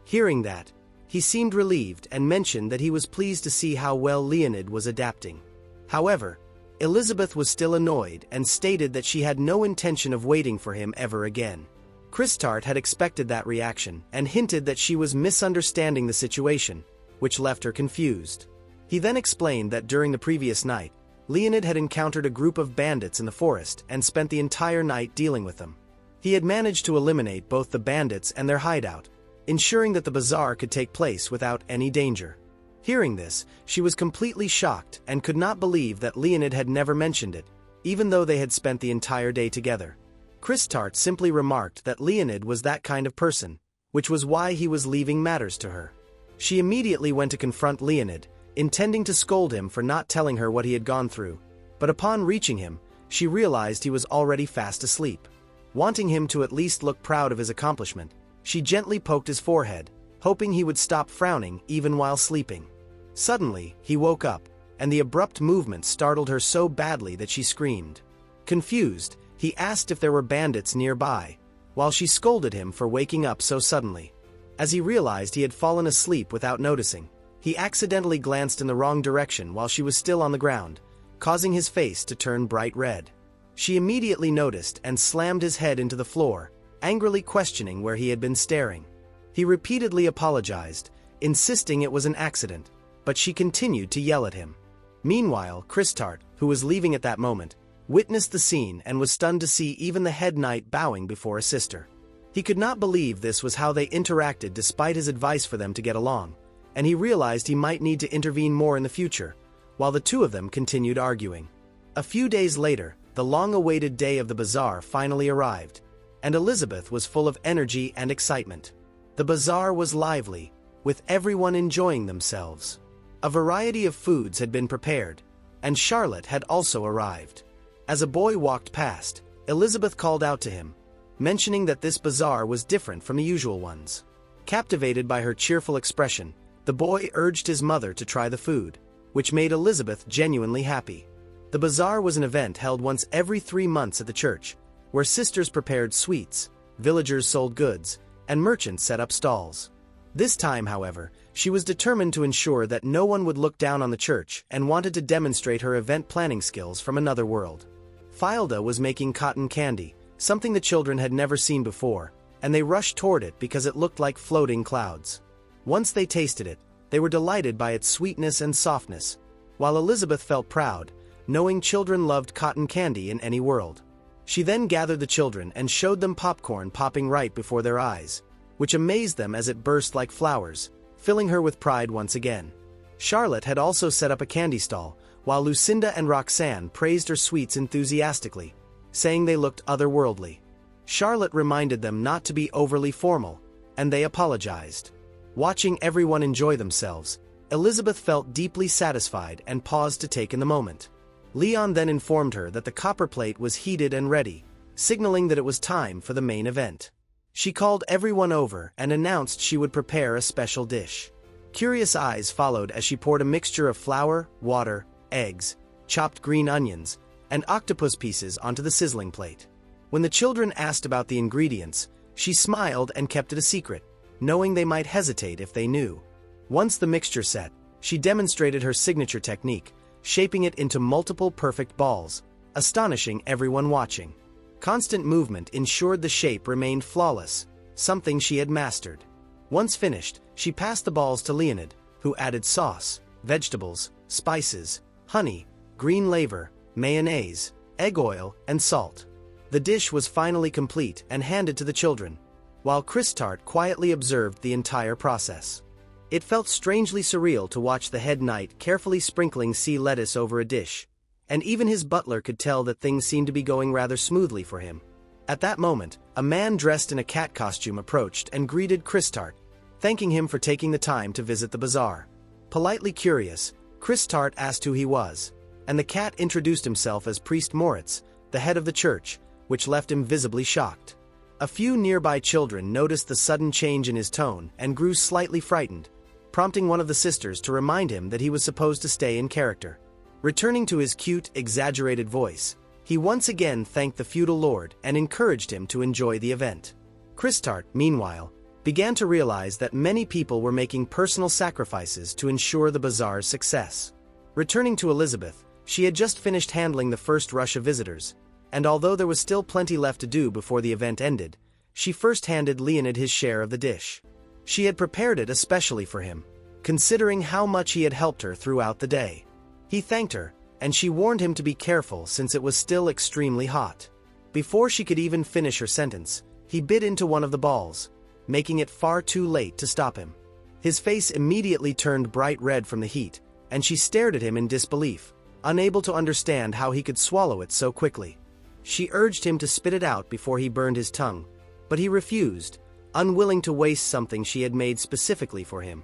Hearing that, he seemed relieved and mentioned that he was pleased to see how well Leonid was adapting. However, Elizabeth was still annoyed and stated that she had no intention of waiting for him ever again. Christart had expected that reaction and hinted that she was misunderstanding the situation, which left her confused. He then explained that during the previous night, Leonid had encountered a group of bandits in the forest and spent the entire night dealing with them. He had managed to eliminate both the bandits and their hideout, ensuring that the bazaar could take place without any danger. Hearing this, she was completely shocked and could not believe that Leonid had never mentioned it, even though they had spent the entire day together. Christart simply remarked that Leonid was that kind of person, which was why he was leaving matters to her. She immediately went to confront Leonid, intending to scold him for not telling her what he had gone through, but upon reaching him, she realized he was already fast asleep. Wanting him to at least look proud of his accomplishment, she gently poked his forehead, hoping he would stop frowning even while sleeping. Suddenly, he woke up, and the abrupt movement startled her so badly that she screamed. Confused, he asked if there were bandits nearby, while she scolded him for waking up so suddenly. As he realized he had fallen asleep without noticing, he accidentally glanced in the wrong direction while she was still on the ground, causing his face to turn bright red. She immediately noticed and slammed his head into the floor, angrily questioning where he had been staring. He repeatedly apologized, insisting it was an accident, but she continued to yell at him. Meanwhile, Christart, who was leaving at that moment, witnessed the scene and was stunned to see even the head knight bowing before a sister. He could not believe this was how they interacted despite his advice for them to get along, and he realized he might need to intervene more in the future, while the two of them continued arguing. A few days later, the long-awaited day of the bazaar finally arrived, and Elizabeth was full of energy and excitement. The bazaar was lively, with everyone enjoying themselves. A variety of foods had been prepared, and Charlotte had also arrived. As a boy walked past, Elizabeth called out to him, mentioning that this bazaar was different from the usual ones. Captivated by her cheerful expression, the boy urged his mother to try the food, which made Elizabeth genuinely happy. The bazaar was an event held once every 3 months at the church, where sisters prepared sweets, villagers sold goods, and merchants set up stalls. This time, however, she was determined to ensure that no one would look down on the church and wanted to demonstrate her event planning skills from another world. Filda was making cotton candy, something the children had never seen before, and they rushed toward it because it looked like floating clouds. Once they tasted it, they were delighted by its sweetness and softness, while Elizabeth felt proud, knowing children loved cotton candy in any world. She then gathered the children and showed them popcorn popping right before their eyes, which amazed them as it burst like flowers, filling her with pride once again. Charlotte had also set up a candy stall, while Lucinda and Roxanne praised her sweets enthusiastically, saying they looked otherworldly. Charlotte reminded them not to be overly formal, and they apologized. Watching everyone enjoy themselves, Elizabeth felt deeply satisfied and paused to take in the moment. Leon then informed her that the copper plate was heated and ready, signaling that it was time for the main event. She called everyone over and announced she would prepare a special dish. Curious eyes followed as she poured a mixture of flour, water, eggs, chopped green onions, and octopus pieces onto the sizzling plate. When the children asked about the ingredients, she smiled and kept it a secret, knowing they might hesitate if they knew. Once the mixture set, she demonstrated her signature technique, shaping it into multiple perfect balls, astonishing everyone watching. Constant movement ensured the shape remained flawless, something she had mastered. Once finished, she passed the balls to Leonid, who added sauce, vegetables, spices, honey, green laver, mayonnaise, egg oil, and salt. The dish was finally complete and handed to the children, while Christart quietly observed the entire process. It felt strangely surreal to watch the head knight carefully sprinkling sea lettuce over a dish, and even his butler could tell that things seemed to be going rather smoothly for him. At that moment, a man dressed in a cat costume approached and greeted Christart, thanking him for taking the time to visit the bazaar. Politely curious, Christart asked who he was, and the cat introduced himself as Priest Moritz, the head of the church, which left him visibly shocked. A few nearby children noticed the sudden change in his tone and grew slightly frightened, prompting one of the sisters to remind him that he was supposed to stay in character. Returning to his cute, exaggerated voice, he once again thanked the feudal lord and encouraged him to enjoy the event. Christart, meanwhile, began to realize that many people were making personal sacrifices to ensure the bazaar's success. Returning to Elizabeth, she had just finished handling the first rush of visitors, and although there was still plenty left to do before the event ended, she first handed Leonid his share of the dish. She had prepared it especially for him, considering how much he had helped her throughout the day. He thanked her, and she warned him to be careful since it was still extremely hot. Before she could even finish her sentence, he bit into one of the balls, making it far too late to stop him. His face immediately turned bright red from the heat, and she stared at him in disbelief, unable to understand how he could swallow it so quickly. She urged him to spit it out before he burned his tongue, but he refused, unwilling to waste something she had made specifically for him.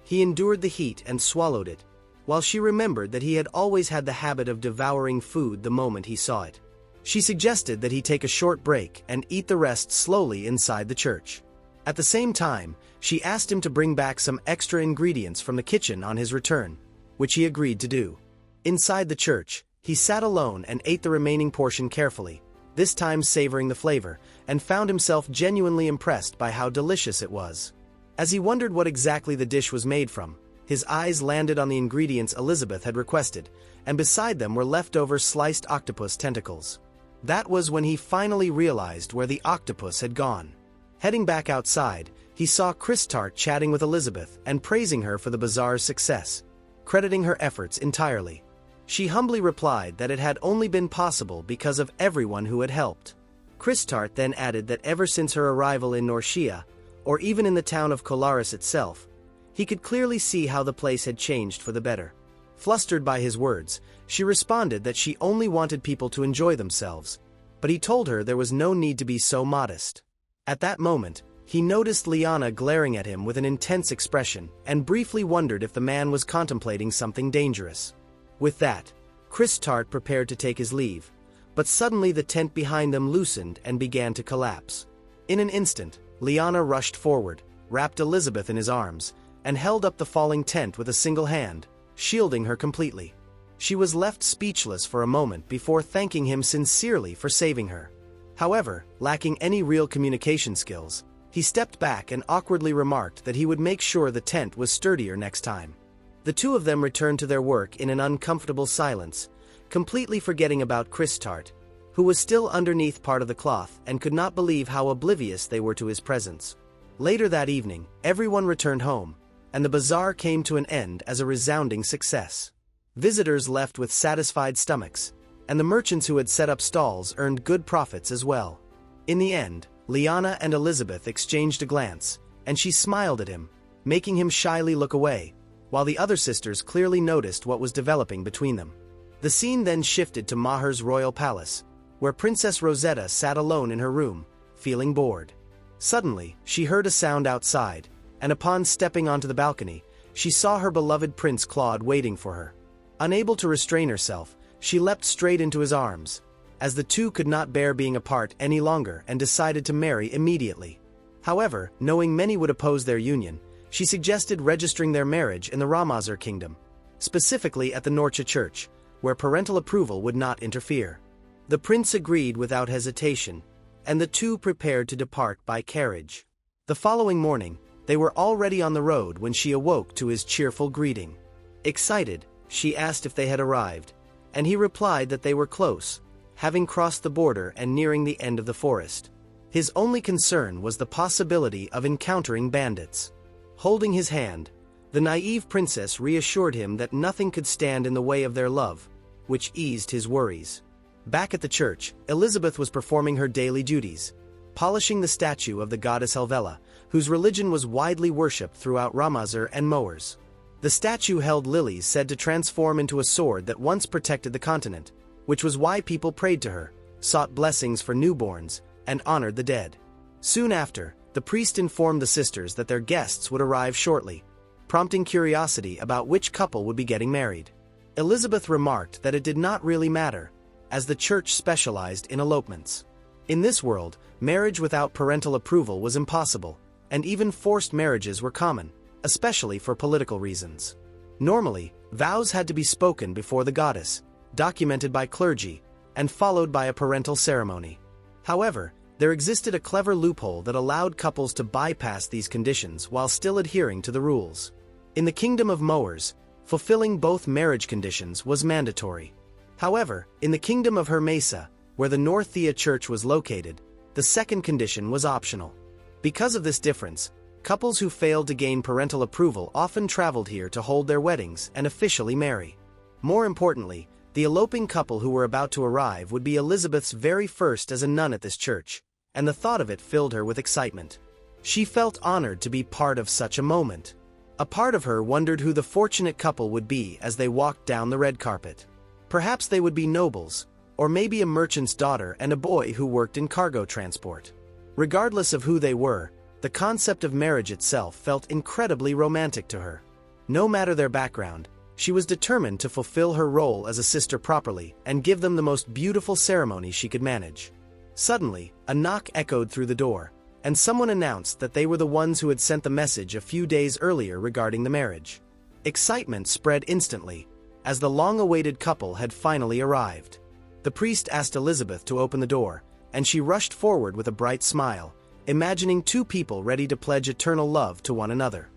He endured the heat and swallowed it, while she remembered that he had always had the habit of devouring food the moment he saw it. She suggested that he take a short break and eat the rest slowly inside the church. At the same time, she asked him to bring back some extra ingredients from the kitchen on his return, which he agreed to do. Inside the church, he sat alone and ate the remaining portion carefully, this time savoring the flavor, and found himself genuinely impressed by how delicious it was. As he wondered what exactly the dish was made from, his eyes landed on the ingredients Elizabeth had requested, and beside them were leftover sliced octopus tentacles. That was when he finally realized where the octopus had gone. Heading back outside, he saw Christart chatting with Elizabeth and praising her for the bazaar's success, crediting her efforts entirely. She humbly replied that it had only been possible because of everyone who had helped. Christart then added that ever since her arrival in Norcia, or even in the town of Colaris itself, he could clearly see how the place had changed for the better. Flustered by his words, she responded that she only wanted people to enjoy themselves, but he told her there was no need to be so modest. At that moment, he noticed Liana glaring at him with an intense expression and briefly wondered if the man was contemplating something dangerous. With that, Christart prepared to take his leave, but suddenly the tent behind them loosened and began to collapse. In an instant, Liana rushed forward, wrapped Elizabeth in his arms, and held up the falling tent with a single hand, shielding her completely. She was left speechless for a moment before thanking him sincerely for saving her. However, lacking any real communication skills, he stepped back and awkwardly remarked that he would make sure the tent was sturdier next time. The two of them returned to their work in an uncomfortable silence, completely forgetting about Christart, who was still underneath part of the cloth and could not believe how oblivious they were to his presence. Later that evening, everyone returned home, and the bazaar came to an end as a resounding success. Visitors left with satisfied stomachs, and the merchants who had set up stalls earned good profits as well. In the end, Liana and Elizabeth exchanged a glance, and she smiled at him, making him shyly look away, while the other sisters clearly noticed what was developing between them. The scene then shifted to Maher's royal palace, where Princess Rosetta sat alone in her room, feeling bored. Suddenly, she heard a sound outside, and upon stepping onto the balcony, she saw her beloved Prince Claude waiting for her. Unable to restrain herself, she leapt straight into his arms, as the two could not bear being apart any longer and decided to marry immediately. However, knowing many would oppose their union, she suggested registering their marriage in the Ramazar kingdom, specifically at the Norcha church, where parental approval would not interfere. The prince agreed without hesitation, and the two prepared to depart by carriage. The following morning, they were already on the road when she awoke to his cheerful greeting. Excited, she asked if they had arrived, and he replied that they were close, having crossed the border and nearing the end of the forest. His only concern was the possibility of encountering bandits. Holding his hand, the naive princess reassured him that nothing could stand in the way of their love, which eased his worries. Back at the church, Elizabeth was performing her daily duties, polishing the statue of the goddess Helvella, whose religion was widely worshipped throughout Ramazar and Moers. The statue held lilies said to transform into a sword that once protected the continent, which was why people prayed to her, sought blessings for newborns, and honored the dead. Soon after, the priest informed the sisters that their guests would arrive shortly, prompting curiosity about which couple would be getting married. Elizabeth remarked that it did not really matter, as the church specialized in elopements. In this world, marriage without parental approval was impossible, and even forced marriages were common, especially for political reasons. Normally, vows had to be spoken before the goddess, documented by clergy, and followed by a parental ceremony. However, there existed a clever loophole that allowed couples to bypass these conditions while still adhering to the rules. In the kingdom of Moers, fulfilling both marriage conditions was mandatory. However, in the kingdom of Hermesa, where the Northia church was located, the second condition was optional. Because of this difference, couples who failed to gain parental approval often traveled here to hold their weddings and officially marry. More importantly, the eloping couple who were about to arrive would be Elizabeth's very first as a nun at this church, and the thought of it filled her with excitement. She felt honored to be part of such a moment. A part of her wondered who the fortunate couple would be as they walked down the red carpet. Perhaps they would be nobles, or maybe a merchant's daughter and a boy who worked in cargo transport. Regardless of who they were, the concept of marriage itself felt incredibly romantic to her. No matter their background, she was determined to fulfill her role as a sister properly and give them the most beautiful ceremony she could manage. Suddenly, a knock echoed through the door, and someone announced that they were the ones who had sent the message a few days earlier regarding the marriage. Excitement spread instantly, as the long-awaited couple had finally arrived. The priest asked Elizabeth to open the door, and she rushed forward with a bright smile, imagining two people ready to pledge eternal love to one another.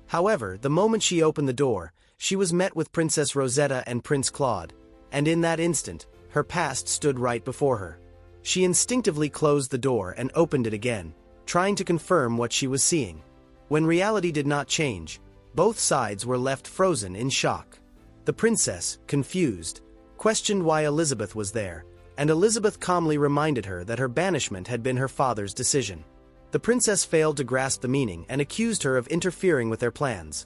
However, the moment she opened the door, she was met with Princess Rosetta and Prince Claude, and in that instant, her past stood right before her. She instinctively closed the door and opened it again, trying to confirm what she was seeing. When reality did not change, both sides were left frozen in shock. The princess, confused, questioned why Elizabeth was there, and Elizabeth calmly reminded her that her banishment had been her father's decision. The princess failed to grasp the meaning and accused her of interfering with their plans,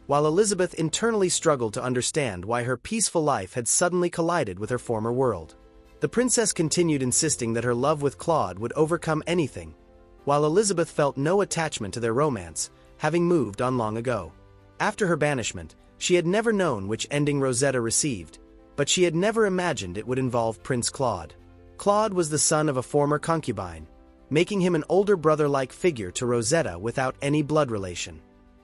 while Elizabeth internally struggled to understand why her peaceful life had suddenly collided with her former world. The princess continued insisting that her love with Claude would overcome anything, while Elizabeth felt no attachment to their romance, having moved on long ago. After her banishment, she had never known which ending Rosetta received, but she had never imagined it would involve Prince Claude. Claude was the son of a former concubine, making him an older brother-like figure to Rosetta without any blood relation.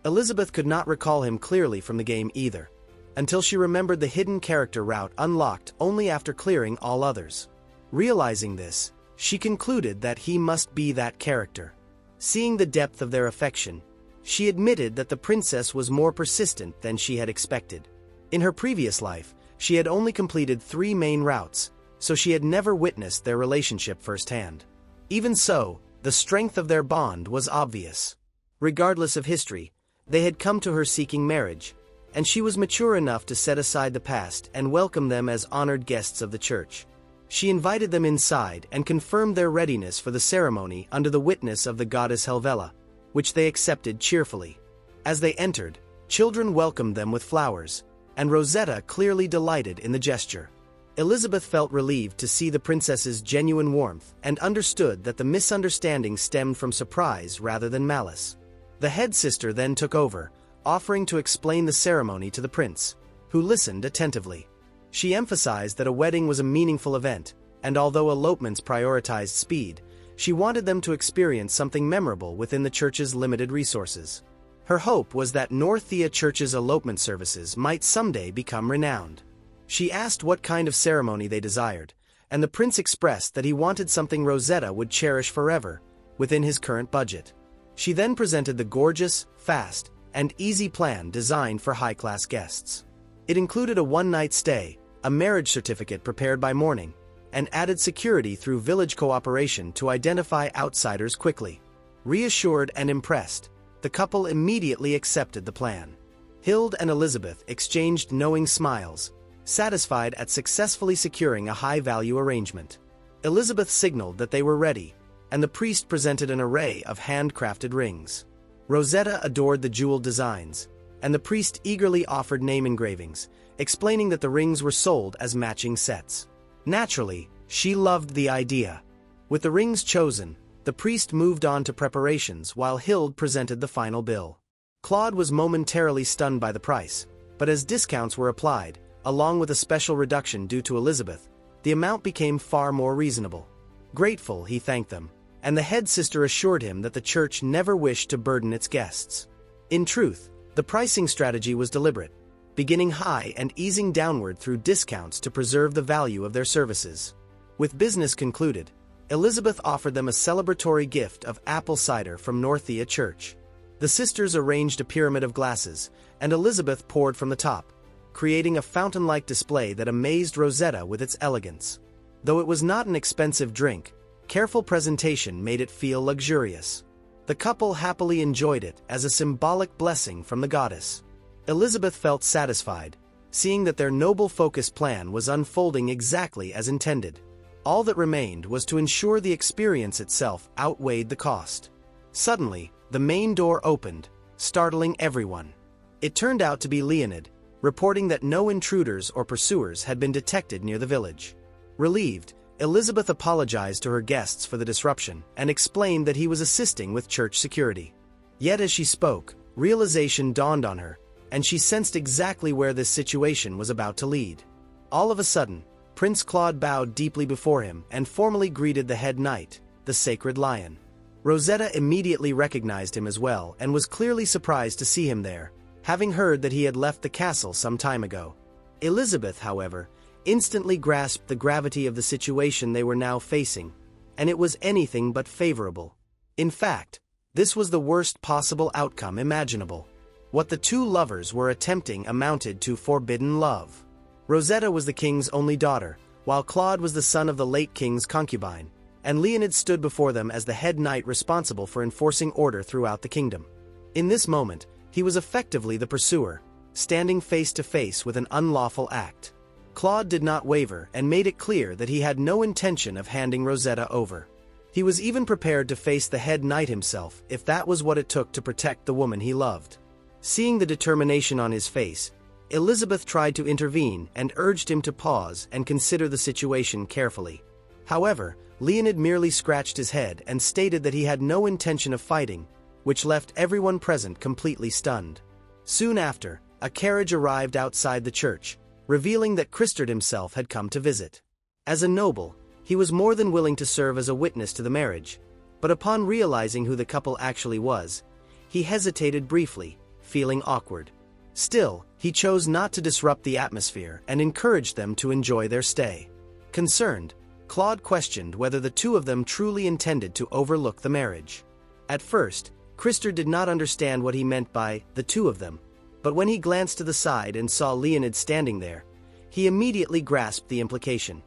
Elizabeth could not recall him clearly from the game either, until she remembered the hidden character route unlocked only after clearing all others. Realizing this, she concluded that he must be that character. Seeing the depth of their affection, she admitted that the princess was more persistent than she had expected. In her previous life, she had only completed 3 main routes, so she had never witnessed their relationship firsthand. Even so, the strength of their bond was obvious. Regardless of history, they had come to her seeking marriage, and she was mature enough to set aside the past and welcome them as honored guests of the church. She invited them inside and confirmed their readiness for the ceremony under the witness of the goddess Helvella, which they accepted cheerfully. As they entered, children welcomed them with flowers, and Rosetta clearly delighted in the gesture. Elizabeth felt relieved to see the princess's genuine warmth and understood that the misunderstanding stemmed from surprise rather than malice. The head sister then took over, offering to explain the ceremony to the prince, who listened attentively. She emphasized that a wedding was a meaningful event, and although elopements prioritized speed, she wanted them to experience something memorable within the church's limited resources. Her hope was that Northia Church's elopement services might someday become renowned. She asked what kind of ceremony they desired, and the prince expressed that he wanted something Rosetta would cherish forever, within his current budget. She then presented the gorgeous, fast, and easy plan designed for high-class guests. It included a one-night stay, a marriage certificate prepared by morning, and added security through village cooperation to identify outsiders quickly. Reassured and impressed, the couple immediately accepted the plan. Hild and Elizabeth exchanged knowing smiles, satisfied at successfully securing a high-value arrangement. Elizabeth signaled that they were ready, and the priest presented an array of handcrafted rings. Rosetta adored the jeweled designs, and the priest eagerly offered name engravings, explaining that the rings were sold as matching sets. Naturally, she loved the idea. With the rings chosen, the priest moved on to preparations while Hild presented the final bill. Claude was momentarily stunned by the price, but as discounts were applied, along with a special reduction due to Elizabeth, the amount became far more reasonable. Grateful, he thanked them, and the head sister assured him that the church never wished to burden its guests. In truth, the pricing strategy was deliberate, beginning high and easing downward through discounts to preserve the value of their services. With business concluded, Elizabeth offered them a celebratory gift of apple cider from Northia Church. The sisters arranged a pyramid of glasses, and Elizabeth poured from the top, creating a fountain-like display that amazed Rosetta with its elegance. Though it was not an expensive drink, careful presentation made it feel luxurious. The couple happily enjoyed it as a symbolic blessing from the goddess. Elizabeth felt satisfied, seeing that their noble focus plan was unfolding exactly as intended. All that remained was to ensure the experience itself outweighed the cost. Suddenly, the main door opened, startling everyone. It turned out to be Leonid, reporting that no intruders or pursuers had been detected near the village. Relieved, Elizabeth apologized to her guests for the disruption and explained that he was assisting with church security. Yet as she spoke, realization dawned on her, and she sensed exactly where this situation was about to lead. All of a sudden, Prince Claude bowed deeply before him and formally greeted the head knight, the Sacred Lion. Rosetta immediately recognized him as well and was clearly surprised to see him there, having heard that he had left the castle some time ago. Elizabeth, however, instantly grasped the gravity of the situation they were now facing, and it was anything but favorable. In fact, this was the worst possible outcome imaginable. What the two lovers were attempting amounted to forbidden love. Rosetta was the king's only daughter, while Claude was the son of the late king's concubine, and Leonid stood before them as the head knight responsible for enforcing order throughout the kingdom. In this moment, he was effectively the pursuer, standing face to face with an unlawful act. Claude did not waver and made it clear that he had no intention of handing Rosetta over. He was even prepared to face the head knight himself if that was what it took to protect the woman he loved. Seeing the determination on his face, Elizabeth tried to intervene and urged him to pause and consider the situation carefully. However, Leonid merely scratched his head and stated that he had no intention of fighting, which left everyone present completely stunned. Soon after, a carriage arrived outside the church, revealing that Christard himself had come to visit. As a noble, he was more than willing to serve as a witness to the marriage, but upon realizing who the couple actually was, he hesitated briefly, feeling awkward. Still, he chose not to disrupt the atmosphere and encouraged them to enjoy their stay. Concerned, Claude questioned whether the two of them truly intended to overlook the marriage. At first, Krister did not understand what he meant by the two of them, but when he glanced to the side and saw Leonid standing there, he immediately grasped the implication.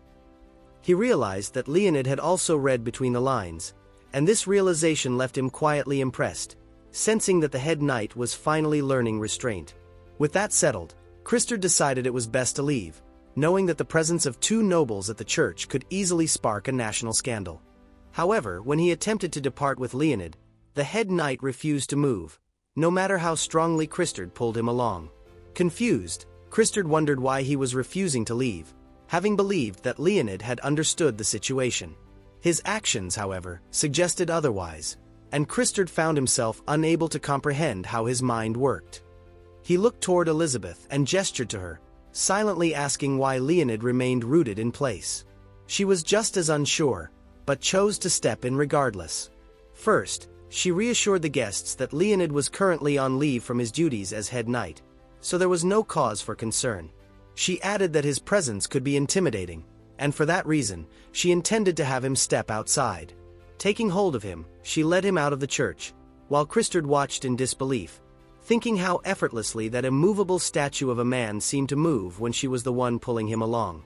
He realized that Leonid had also read between the lines, and this realization left him quietly impressed, sensing that the head knight was finally learning restraint. With that settled, Krister decided it was best to leave, knowing that the presence of two nobles at the church could easily spark a national scandal. However, when he attempted to depart with Leonid, the head knight refused to move, no matter how strongly Krister pulled him along. Confused, Krister wondered why he was refusing to leave, having believed that Leonid had understood the situation. His actions, however, suggested otherwise, and Krister found himself unable to comprehend how his mind worked. He looked toward Elizabeth and gestured to her, silently asking why Leonid remained rooted in place. She was just as unsure, but chose to step in regardless. First, she reassured the guests that Leonid was currently on leave from his duties as head knight, so there was no cause for concern. She added that his presence could be intimidating, and for that reason, she intended to have him step outside. Taking hold of him, she led him out of the church, while Krister watched in disbelief, thinking how effortlessly that immovable statue of a man seemed to move when she was the one pulling him along.